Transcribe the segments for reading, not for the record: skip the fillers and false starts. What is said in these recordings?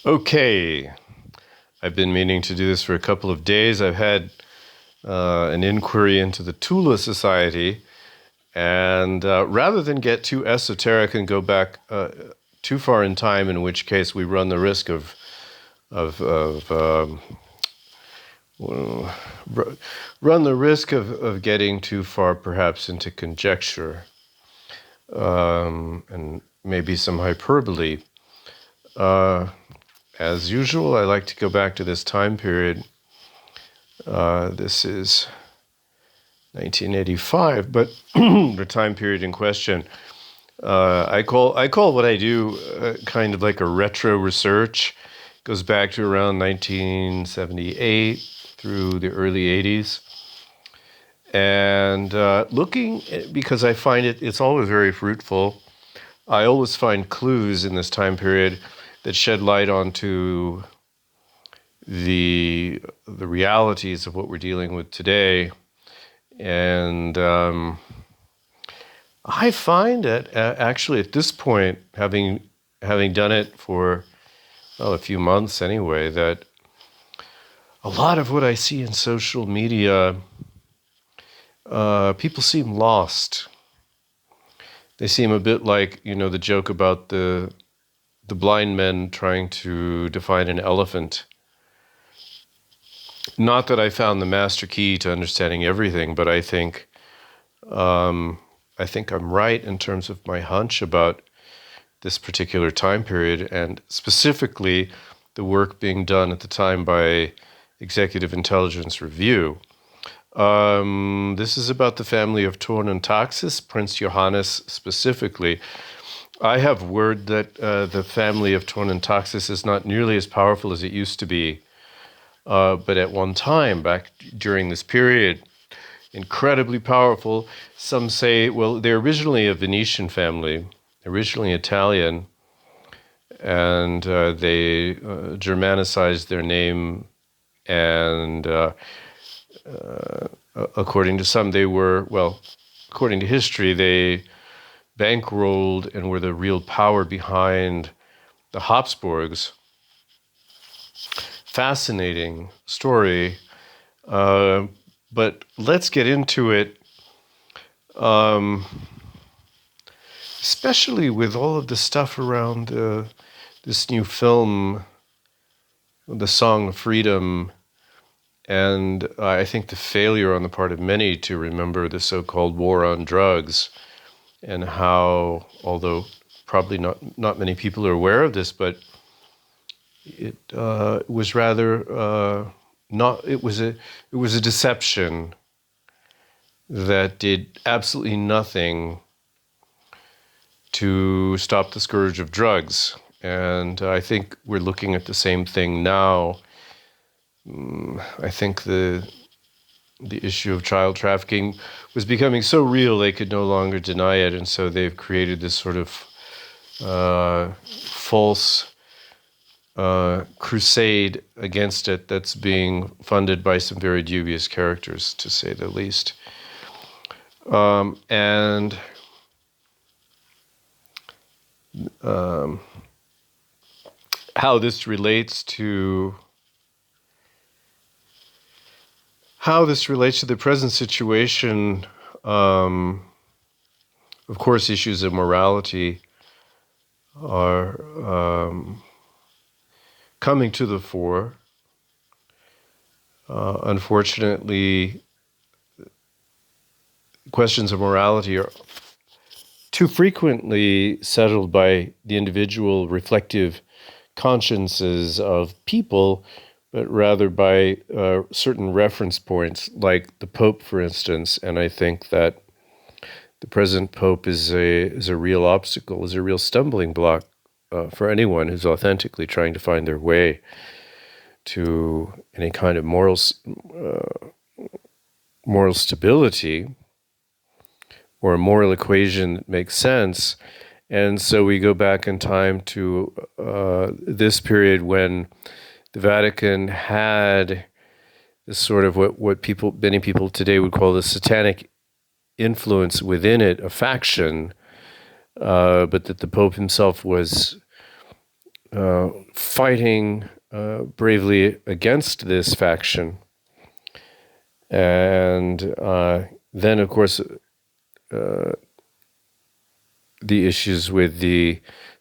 Okay, I've been meaning to do this for a couple of days. I've had an inquiry into the Thule Society, and rather than get too esoteric and go back too far in time, in which case we run the risk of run the risk of getting too far, perhaps into conjecture and maybe some hyperbole. As usual, I like to go back to this time period. This is 1985, but the time period in question, I call what I do kind of like a retro research. It goes back to around 1978 through the early 80s. And looking, because I find it's always very fruitful, I always find clues in this time period that shed light onto the realities of what we're dealing with today. And I find that actually at this point, having done it for a few months anyway, that a lot of what I see in social media, people seem lost. They seem a bit like, the joke about the blind men trying to define an elephant. Not that I found the master key to understanding everything, but I think I'm right in terms of my hunch about this particular time period, and specifically the work being done at the time by Executive Intelligence Review. This is about the family of Thurn and Taxis, Prince Johannes specifically. I have word that the family of Thurn and Taxis is not nearly as powerful as it used to be. But at one time, back during this period, incredibly powerful. Some say, well, they're originally a Venetian family, originally Italian, and they Germanicized their name, and according to some, according to history, they bankrolled and were the real power behind the Habsburgs. Fascinating story, but let's get into it, especially with all of the stuff around this new film, The Song of Freedom, and I think the failure on the part of many to remember the so-called war on drugs, and how, although probably not many people are aware of this, but it was rather not. It was a deception that did absolutely nothing to stop the scourge of drugs, and I think we're looking at the same thing now. I think the issue of child trafficking was becoming so real they could no longer deny it, and so they've created this sort of false crusade against it that's being funded by some very dubious characters, to say the least. And how this relates to the present situation, of course, issues of morality are coming to the fore. Unfortunately, questions of morality are too frequently settled by the individual reflective consciences of people, but rather by certain reference points, like the Pope, for instance. And I think that the present Pope is a real obstacle, is a real stumbling block for anyone who's authentically trying to find their way to any kind of moral stability, or a moral equation that makes sense. And so we go back in time to this period when the Vatican had this sort of what many people today would call the satanic influence within it, a faction, but that the Pope himself was fighting bravely against this faction. And then, of course, the issues with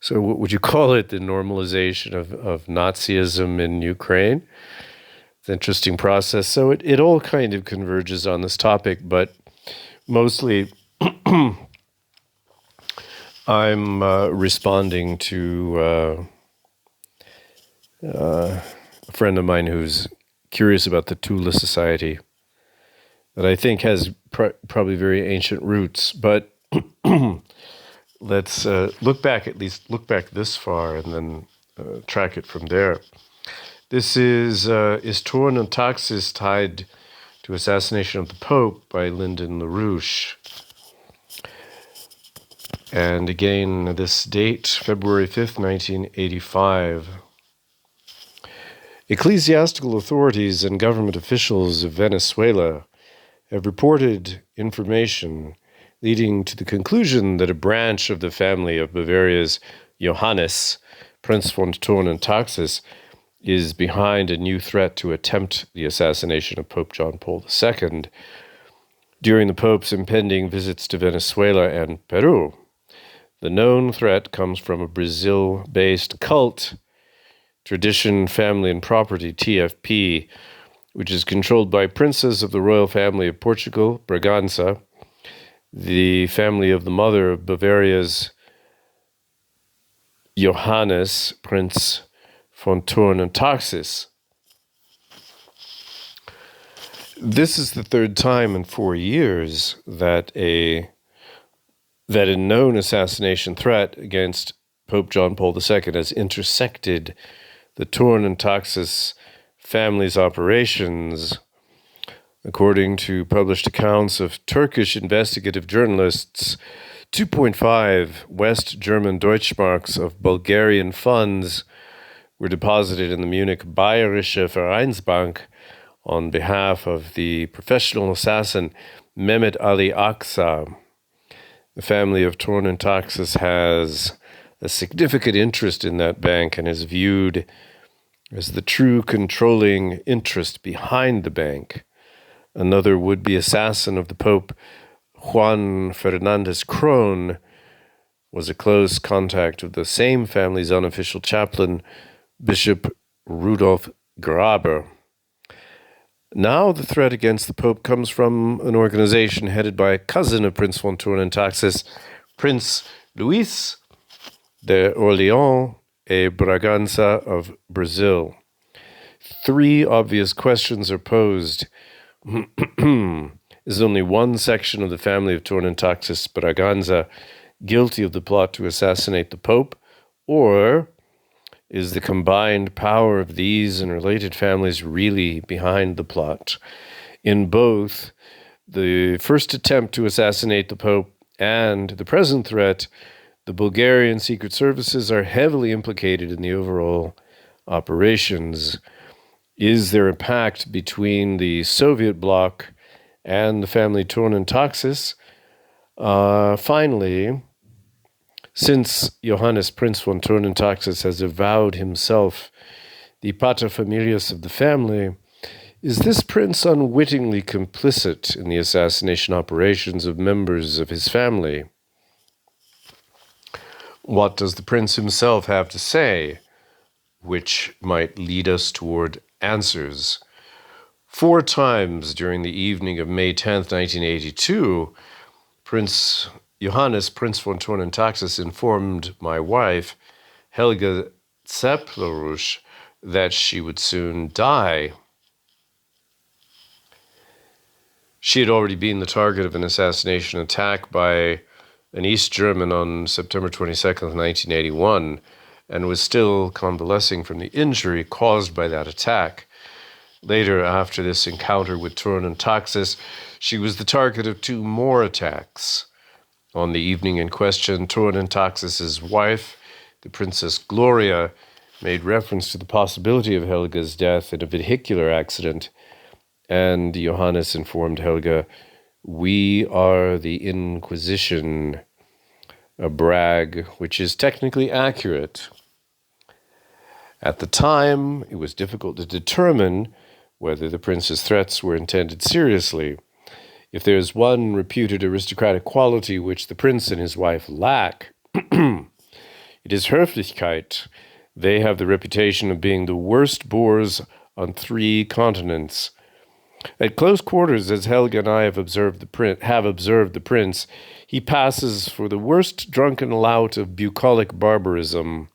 so what would you call it, the normalization of Nazism in Ukraine? It's an interesting process. So it all kind of converges on this topic, but mostly I'm responding to a friend of mine who's curious about the Thule society that I think has probably very ancient roots. But let's look back this far and then track it from there. This is Torn and Taxis Tied to Assassination of the Pope by Lyndon LaRouche. And again, this date, February 5th, 1985. Ecclesiastical authorities and government officials of Venezuela have reported information leading to the conclusion that a branch of the family of Bavaria's Johannes, Prince von Thurn and Taxis, is behind a new threat to attempt the assassination of Pope John Paul II during the Pope's impending visits to Venezuela and Peru. The known threat comes from a Brazil-based cult, Tradition, Family and Property, TFP, which is controlled by princes of the royal family of Portugal, Braganza, the family of the mother of Bavaria's Johannes, Prince von Thurn and Taxis. This is the third time in 4 years that a known assassination threat against Pope John Paul II has intersected the Thurn and Taxis family's operations. According to published accounts of Turkish investigative journalists, 2.5 West German Deutschmarks of Bulgarian funds were deposited in the Munich Bayerische Vereinsbank on behalf of the professional assassin Mehmet Ali Aksa. The family of Thurn and Taxis has a significant interest in that bank and is viewed as the true controlling interest behind the bank. Another would-be assassin of the Pope, Juan Fernandez Kron, was a close contact of the same family's unofficial chaplain, Bishop Rudolf Graber. Now the threat against the Pope comes from an organization headed by a cousin of Prince von Thurn and Taxis, Prince Luis de Orleans e Braganza of Brazil. 3 obvious questions are posed. Is only one section of the family of Thurn and Taxis Braganza guilty of the plot to assassinate the Pope, or is the combined power of these and related families really behind the plot? In both the first attempt to assassinate the Pope and the present threat, the Bulgarian secret services are heavily implicated in the overall operations. Is there a pact between the Soviet bloc and the family Thurn and Taxis? Finally, since Johannes, Prince von Thurn and Taxis, has avowed himself the paterfamilias of the family, is this prince unwittingly complicit in the assassination operations of members of his family? What does the prince himself have to say, which might lead us toward answers? 4 times during the evening of May 10th, 1982, Prince Johannes, Prince von Thurn and Taxis, informed my wife, Helga Zepp-LaRouche, that she would soon die. She had already been the target of an assassination attack by an East German on September 22nd, 1981, and was still convalescing from the injury caused by that attack. Later, after this encounter with Thurn and Taxis, she was the target of 2 more attacks. On the evening in question, Thurn and Taxis' wife, the Princess Gloria, made reference to the possibility of Helga's death in a vehicular accident, and Johannes informed Helga, "We are the Inquisition," a brag which is technically accurate. At the time, it was difficult to determine whether the prince's threats were intended seriously. If there is one reputed aristocratic quality which the prince and his wife lack, it is Höflichkeit. They have the reputation of being the worst boors on 3 continents. At close quarters, as Helga and I have observed the prince, he passes for the worst drunken lout of bucolic barbarism.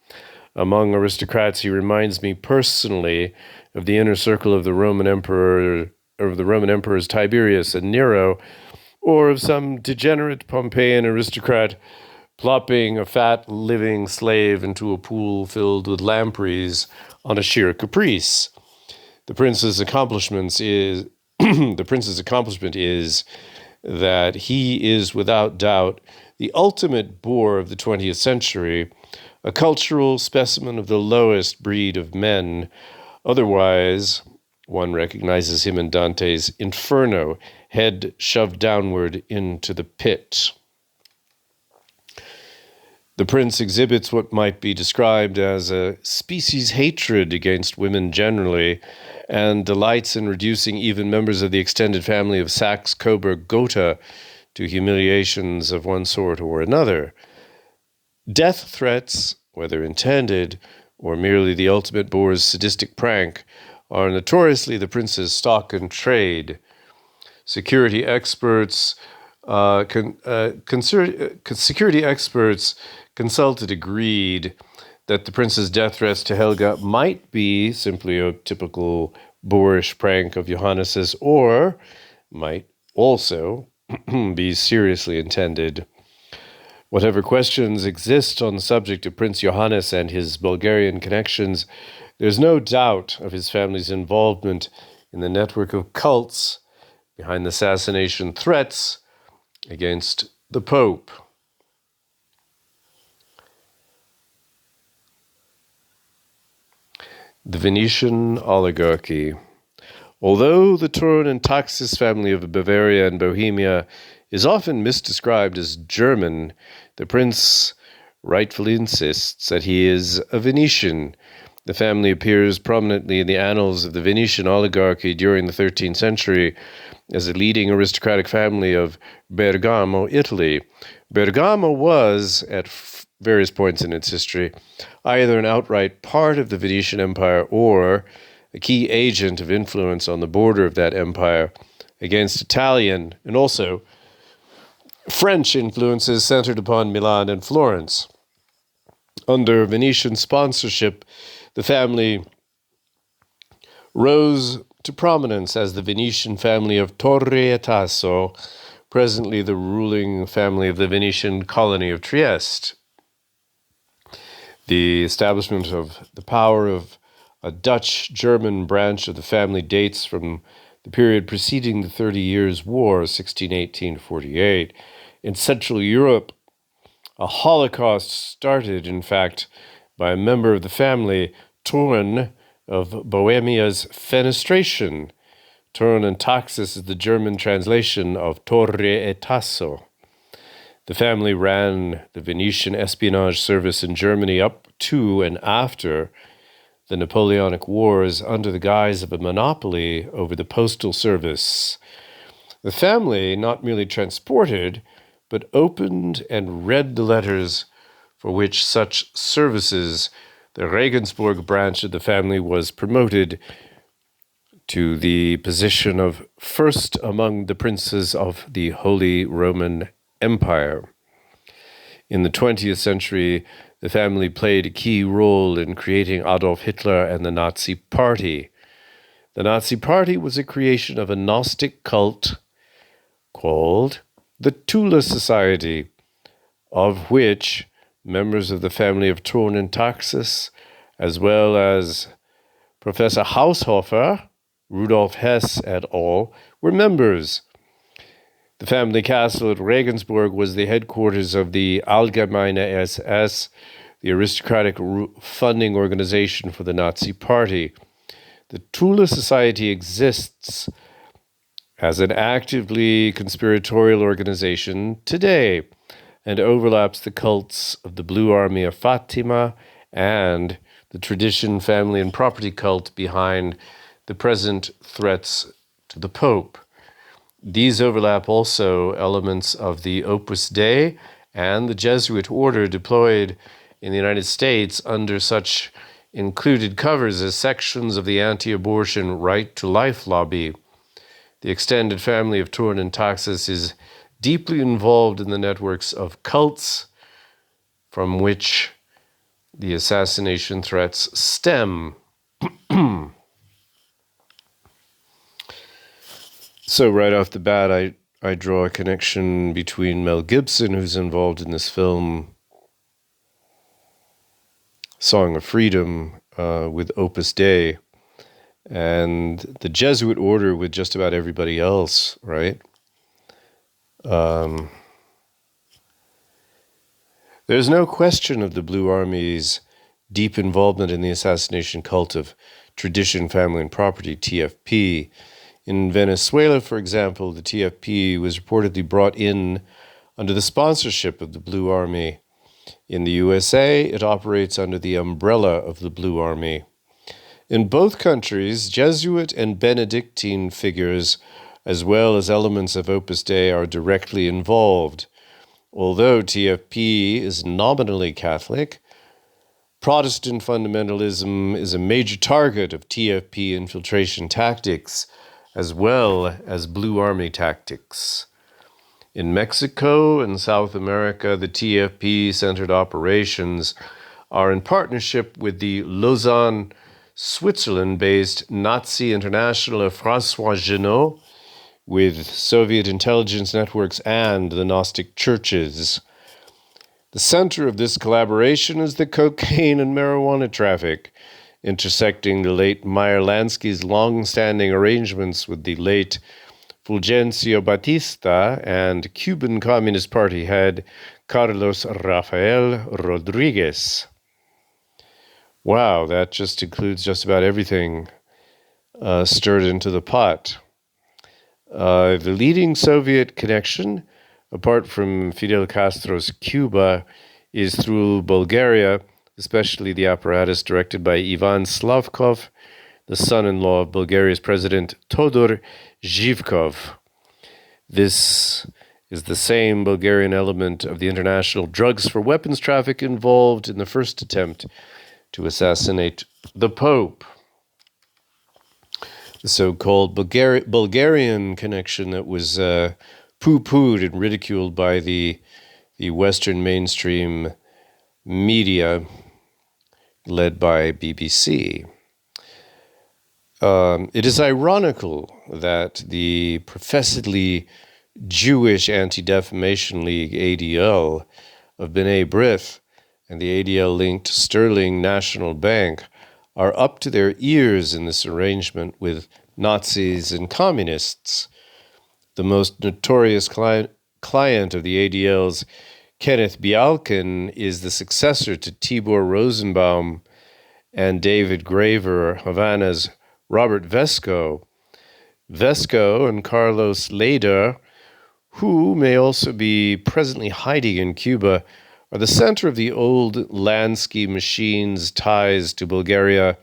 Among aristocrats, he reminds me personally of the inner circle of the Roman emperors Tiberius and Nero, or of some degenerate Pompeian aristocrat plopping a fat living slave into a pool filled with lampreys on a sheer caprice. The prince's accomplishment is that he is without doubt the ultimate bore of the 20th century, a cultural specimen of the lowest breed of men. Otherwise, one recognizes him in Dante's Inferno, head shoved downward into the pit. The prince exhibits what might be described as a species hatred against women generally, and delights in reducing even members of the extended family of Saxe-Coburg-Gotha to humiliations of one sort or another. Death threats, whether intended or merely the ultimate boor's sadistic prank, are notoriously the prince's stock and trade. Security experts consulted agreed that the prince's death threats to Helga might be simply a typical boorish prank of Johannes's, or might also be seriously intended. Whatever questions exist on the subject of Prince Johannes and his Bulgarian connections, there's no doubt of his family's involvement in the network of cults behind the assassination threats against the Pope. The Venetian oligarchy. Although the Thurn and Taxis family of Bavaria and Bohemia is often misdescribed as German, the prince rightfully insists that he is a Venetian. The family appears prominently in the annals of the Venetian oligarchy during the 13th century as a leading aristocratic family of Bergamo, Italy. Bergamo was, at various points in its history, either an outright part of the Venetian Empire or a key agent of influence on the border of that empire against Italian and also French influences centered upon Milan and Florence. Under Venetian sponsorship, the family rose to prominence as the Venetian family of Torre e Tasso, presently the ruling family of the Venetian colony of Trieste. The establishment of the power of a Dutch-German branch of the family dates from the period preceding the 30 Years' War, 1618-48. In Central Europe, a Holocaust started, in fact, by a member of the family, Thurn, of Bohemia's fenestration. Thurn and Taxis is the German translation of Torre e Tasso. The family ran the Venetian espionage service in Germany up to and after the Napoleonic Wars under the guise of a monopoly over the postal service. The family not merely transported, but opened and read the letters for which such services. The Regensburg branch of the family was promoted to the position of first among the princes of the Holy Roman Empire. In the 20th century, the family played a key role in creating Adolf Hitler and the Nazi Party. The Nazi Party was a creation of a Gnostic cult called the Thule Society, of which members of the family of Thurn and Taxis, as well as Professor Haushofer, Rudolf Hess et al., were members. The family castle at Regensburg was the headquarters of the Allgemeine SS, the aristocratic funding organization for the Nazi Party. The Thule Society exists as an actively conspiratorial organization today and overlaps the cults of the Blue Army of Fatima and the tradition, family, and property cult behind the present threats to the Pope. These overlap also elements of the Opus Dei and the Jesuit order deployed in the United States under such included covers as sections of the anti-abortion right to life lobby. The extended family of Torn and Taxis is deeply involved in the networks of cults from which the assassination threats stem. So right off the bat, I draw a connection between Mel Gibson, who's involved in this film, Song of Freedom, with Opus Dei, and the Jesuit order with just about everybody else, right? There's no question of the Blue Army's deep involvement in the assassination cult of tradition, family, and property, TFP. In Venezuela, for example, the TFP was reportedly brought in under the sponsorship of the Blue Army. In the USA, it operates under the umbrella of the Blue Army. In both countries, Jesuit and Benedictine figures, as well as elements of Opus Dei, are directly involved. Although TFP is nominally Catholic, Protestant fundamentalism is a major target of TFP infiltration tactics, as well as Blue Army tactics. In Mexico and South America, the TFP-centered operations are in partnership with the Lausanne, Switzerland-based Nazi International of François Genot, with Soviet intelligence networks and the Gnostic churches. The center of this collaboration is the cocaine and marijuana traffic, intersecting the late Meyer Lansky's long-standing arrangements with the late Fulgencio Batista and Cuban Communist Party head Carlos Rafael Rodriguez. Wow, that just includes just about everything stirred into the pot. The leading Soviet connection, apart from Fidel Castro's Cuba, is through Bulgaria, especially the apparatus directed by Ivan Slavkov, the son-in-law of Bulgaria's president Todor Zhivkov. This is the same Bulgarian element of the international drugs for weapons traffic involved in the first attempt to assassinate the Pope. The so-called Bulgarian connection that was poo-pooed and ridiculed by the Western mainstream media led by BBC. It is ironical that the professedly Jewish Anti-Defamation League, ADL, of B'nai B'rith and the ADL-linked Sterling National Bank are up to their ears in this arrangement with Nazis and communists. The most notorious client of the ADL's Kenneth Bialkin is the successor to Tibor Rosenbaum and David Graver, Havana's Robert Vesco. Vesco and Carlos Leder, who may also be presently hiding in Cuba, are the center of the old Lansky machine's ties to Bulgaria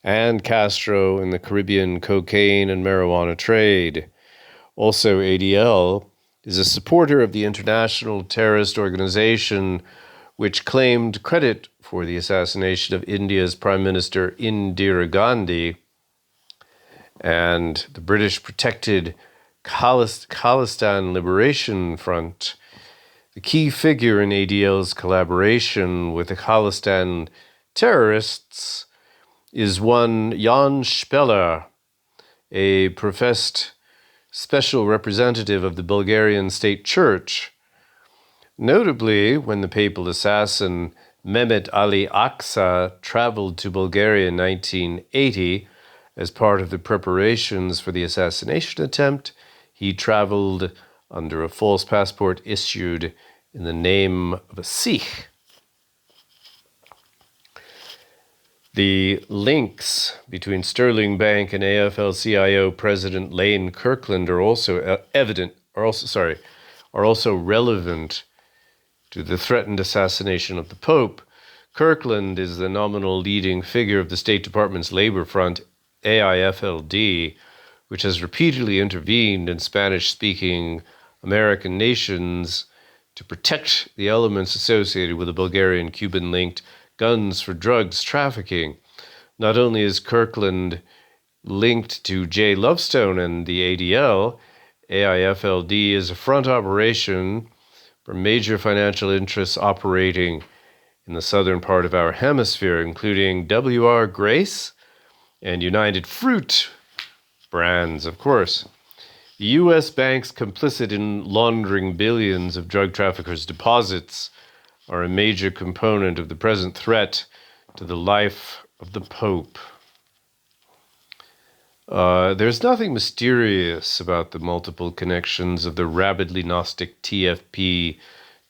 and Castro in the Caribbean cocaine and marijuana trade. Also, ADL is a supporter of the international terrorist organization which claimed credit for the assassination of India's Prime Minister Indira Gandhi, and the British-protected Khalistan Liberation Front. The key figure in ADL's collaboration with the Khalistan terrorists is one Jan Speller, a professed special representative of the Bulgarian state church. Notably, when the papal assassin Mehmet Ali Aksa traveled to Bulgaria in 1980 as part of the preparations for the assassination attempt, he traveled under a false passport issued in the name of a Sikh. The links between Sterling Bank and AFL-CIO President Lane Kirkland are also relevant to the threatened assassination of the Pope. Kirkland is the nominal leading figure of the State Department's Labor Front, AIFLD, which has repeatedly intervened in Spanish-speaking American nations to protect the elements associated with the Bulgarian-Cuban-linked guns for drugs trafficking. Not only is Kirkland linked to J. Lovestone and the ADL, AIFLD is a front operation for major financial interests operating in the southern part of our hemisphere, including W.R. Grace and United Fruit brands, of course. The U.S. banks complicit in laundering billions of drug traffickers' deposits are a major component of the present threat to the life of the Pope. There's nothing mysterious about the multiple connections of the rabidly Gnostic TFP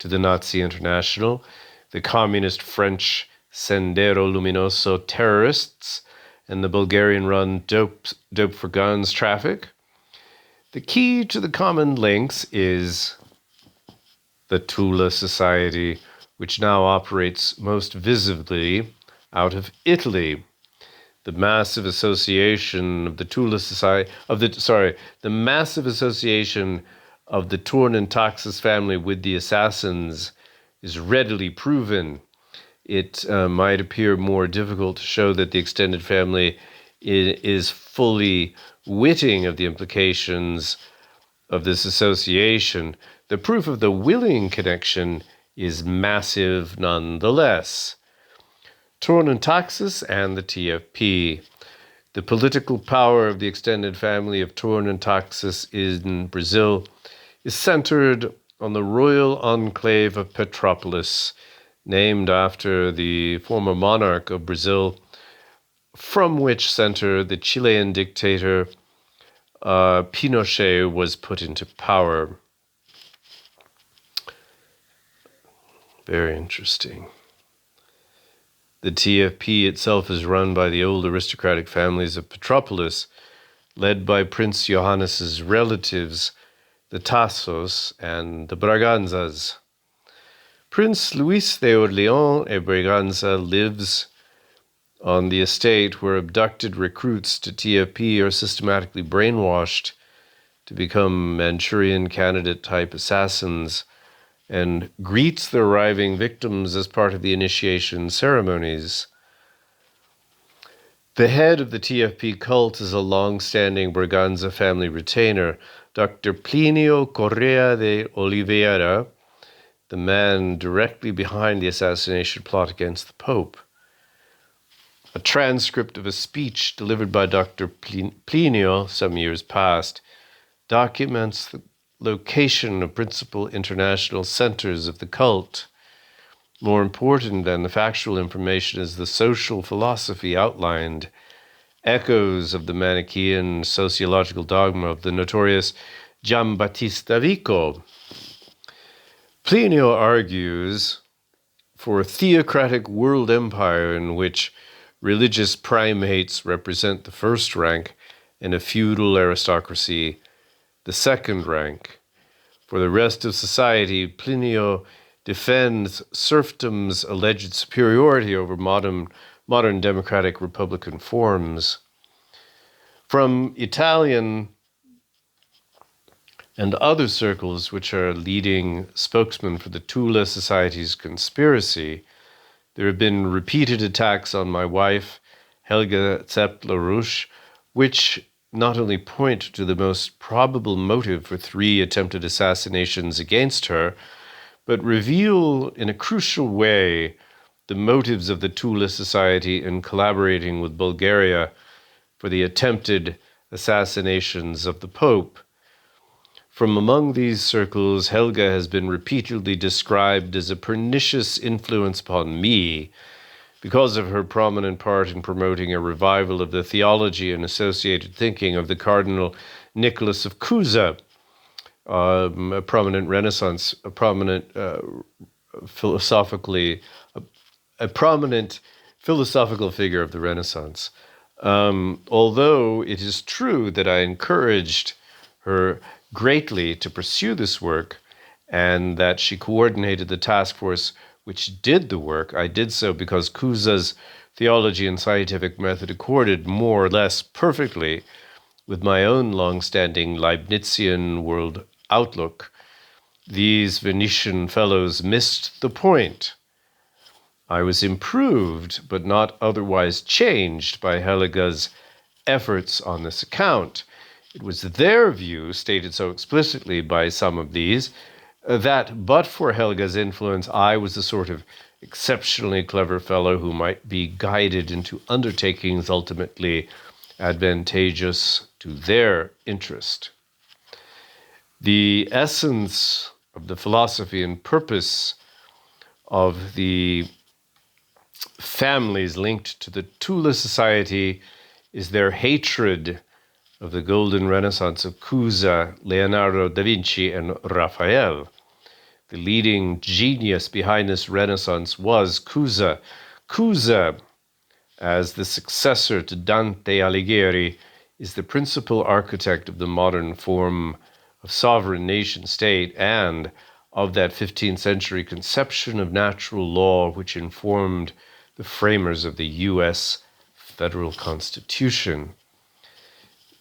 to the Nazi International, the communist French Sendero Luminoso terrorists, and the Bulgarian-run dope for guns traffic. The key to the common links is the Thule Society, which now operates most visibly out of Italy. The massive association of the Thule Society the massive association of the Thurn and Taxis family with the assassins is readily proven. It might appear more difficult to show that the extended family is fully witting of the implications of this association. The proof of the willing connection is massive nonetheless. Thurn and Taxis and the TFP. The political power of the extended family of Thurn and Taxis in Brazil is centered on the royal enclave of Petrópolis, named after the former monarch of Brazil, from which center the Chilean dictator Pinochet was put into power. Very interesting. The TFP itself is run by the old aristocratic families of Petrópolis, led by Prince Johannes's relatives, the Tassos and the Braganzas. Prince Luis de Orleans e Braganza lives on the estate where abducted recruits to TFP are systematically brainwashed to become Manchurian candidate-type assassins, and greets the arriving victims as part of the initiation ceremonies. The head of the TFP cult is a long-standing Braganza family retainer, Dr. Plinio Correa de Oliveira, the man directly behind the assassination plot against the Pope. A transcript of a speech delivered by Dr. Plinio some years past documents the location of principal international centers of the cult. More important than the factual information is the social philosophy outlined, echoes of the Manichaean sociological dogma of the notorious Giambattista Vico. Plinio argues for a theocratic world empire in which religious primates represent the first rank and a feudal aristocracy the second rank. For the rest of society, Plinio defends serfdom's alleged superiority over modern democratic republican forms. From Italian and other circles which are leading spokesmen for the Thule Society's conspiracy, there have been repeated attacks on my wife, Helga Zepp-LaRouche, which not only point to the most probable motive for 3 attempted assassinations against her, but reveal in a crucial way the motives of the Thule Society in collaborating with Bulgaria for the attempted assassinations of the Pope. From among these circles, Helga has been repeatedly described as a pernicious influence upon me, because of her prominent part in promoting a revival of the theology and associated thinking of the Cardinal Nicholas of Cusa, a prominent philosophical figure of the Renaissance. Although it is true that I encouraged her greatly to pursue this work, and that she coordinated the task force which did the work, I did so because Cusa's theology and scientific method accorded more or less perfectly with my own long-standing Leibnizian world outlook. These Venetian fellows missed the point. I was improved, but not otherwise changed by Helga's efforts on this account. It was their view, stated so explicitly by some of these, that but for Helga's influence, I was the sort of exceptionally clever fellow who might be guided into undertakings ultimately advantageous to their interest. The essence of the philosophy and purpose of the families linked to the Thule society is their hatred of the golden renaissance of Cusa, Leonardo da Vinci, and Raphael. The leading genius behind this renaissance was Cusa. Cusa, as the successor to Dante Alighieri, is the principal architect of the modern form of sovereign nation-state and of that 15th century conception of natural law which informed the framers of the U.S. federal constitution.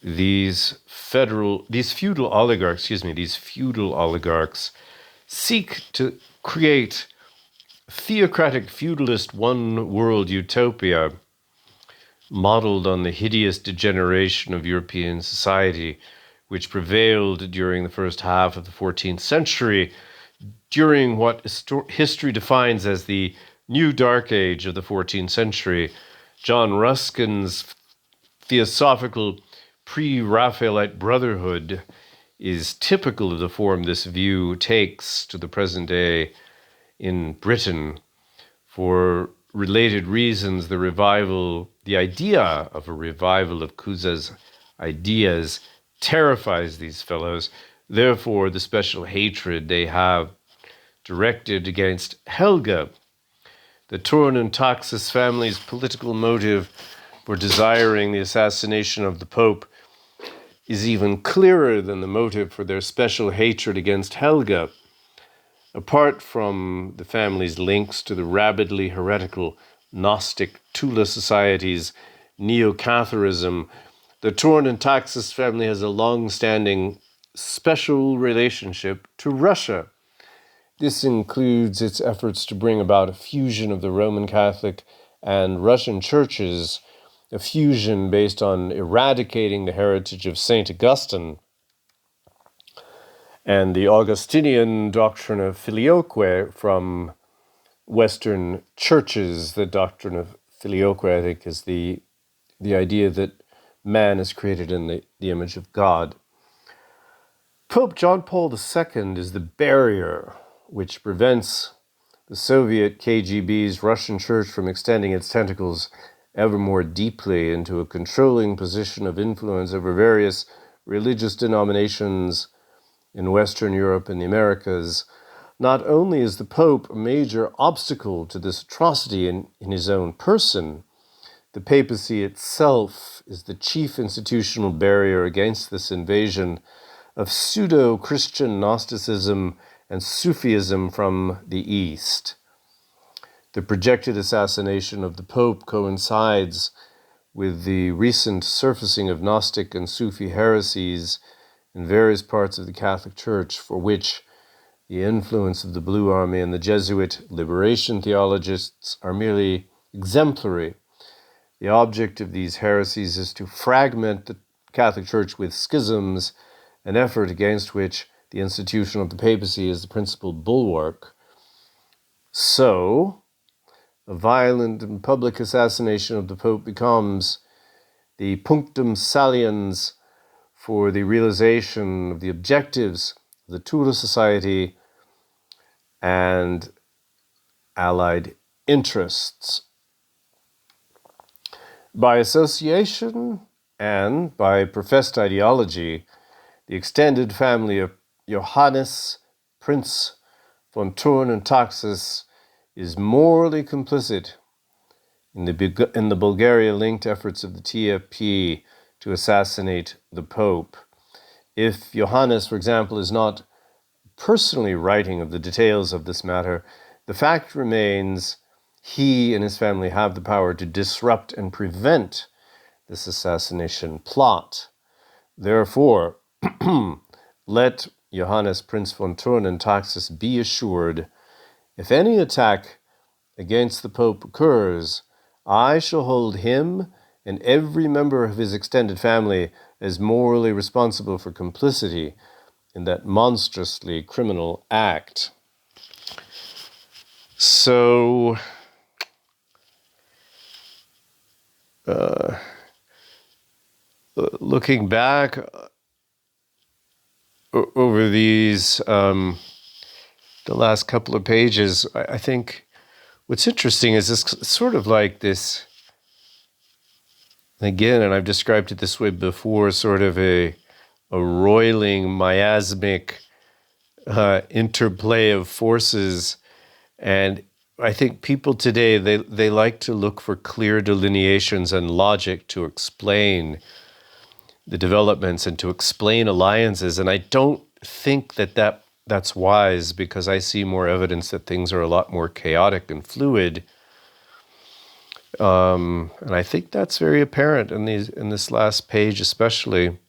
These feudal oligarchs seek to create theocratic feudalist one-world utopia modeled on the hideous degeneration of European society, which prevailed during the first half of the 14th century, during what history defines as the New Dark Age of the 14th century. John Ruskin's theosophical pre-Raphaelite brotherhood is typical of the form this view takes to the present day in Britain. For related reasons, the idea of a revival of Cusa's ideas terrifies these fellows. Therefore, the special hatred they have directed against Helga. The Thurn and Taxis family's political motive for desiring the assassination of the Pope is even clearer than the motive for their special hatred against Helga. Apart from the family's links to the rabidly heretical Gnostic Thule society's Neo-Catharism, the Thurn and Taxis family has a long-standing special relationship to Russia. This includes its efforts to bring about a fusion of the Roman Catholic and Russian churches, a fusion based on eradicating the heritage of St. Augustine and the Augustinian doctrine of filioque from Western churches. The doctrine of filioque, I think, is the idea that man is created in the image of God. Pope John Paul II is the barrier which prevents the Soviet KGB's Russian church from extending its tentacles ever more deeply into a controlling position of influence over various religious denominations in Western Europe and the Americas. Not only is the Pope a major obstacle to this atrocity in his own person, the papacy itself is the chief institutional barrier against this invasion of pseudo-Christian Gnosticism and Sufism from the East. The projected assassination of the Pope coincides with the recent surfacing of Gnostic and Sufi heresies in various parts of the Catholic Church, for which the influence of the Blue Army and the Jesuit liberation theologists are merely exemplary. The object of these heresies is to fragment the Catholic Church with schisms, an effort against which the institution of the papacy is the principal bulwark. So, a violent and public assassination of the Pope becomes the punctum saliens for the realization of the objectives of the Thule Society and allied interests. By association and by professed ideology, the extended family of Johannes, Prince von Thurn and Taxis, is morally complicit in the Bulgaria-linked efforts of the TFP to assassinate the Pope. If Johannes, for example, is not personally writing of the details of this matter, The fact remains, he and his family have the power to disrupt and prevent this assassination plot. Therefore, let Johannes, Prince von Thurn and Taxis be assured, if any attack against the Pope occurs, I shall hold him and every member of his extended family as morally responsible for complicity in that monstrously criminal act. So, looking back over these, the last couple of pages, I think what's interesting is this sort of like this, again, and I've described it this way before, sort of a roiling, miasmic interplay of forces. And I think people today, they like to look for clear delineations and logic to explain the developments and to explain alliances. And I don't think that's wise, because I see more evidence that things are a lot more chaotic and fluid. And I think that's very apparent in this last page, especially.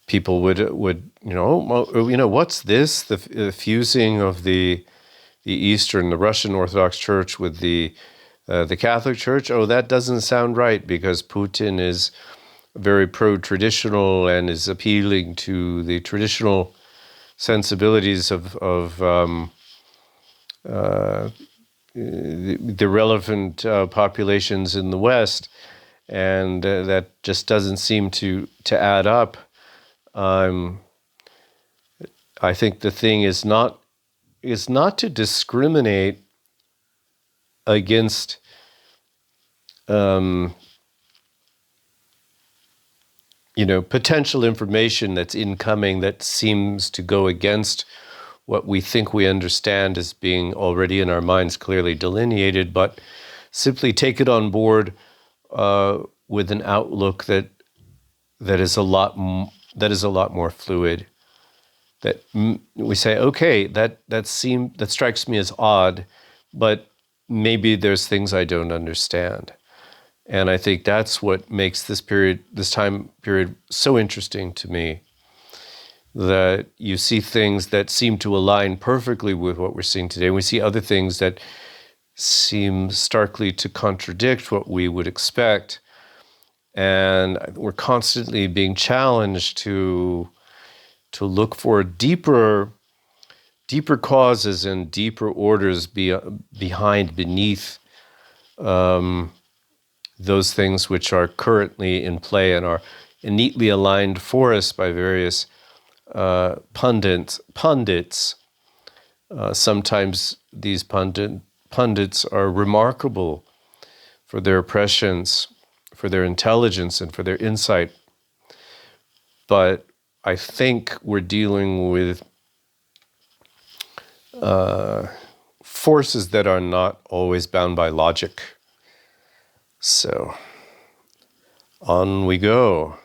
People would what's this? The fusing of the Eastern, the Russian Orthodox Church with the Catholic Church. Oh, that doesn't sound right, because Putin is very pro-traditional and is appealing to the traditional sensibilities of the relevant populations in the West, and that just doesn't seem to add up. I think the thing is not to discriminate against potential information that's incoming that seems to go against what we think we understand as being already in our minds clearly delineated, but simply take it on board with an outlook that is a lot more fluid. That we say, okay, that strikes me as odd, but maybe there's things I don't understand. And I think that's what makes this time period so interesting to me, that you see things that seem to align perfectly with what we're seeing today. And we see other things that seem starkly to contradict what we would expect. And we're constantly being challenged to look for deeper causes and deeper orders beneath those things which are currently in play and are neatly aligned for us by various pundits. Sometimes these pundits are remarkable for their prescience, for their intelligence, and for their insight. But I think we're dealing with forces that are not always bound by logic. So, on we go.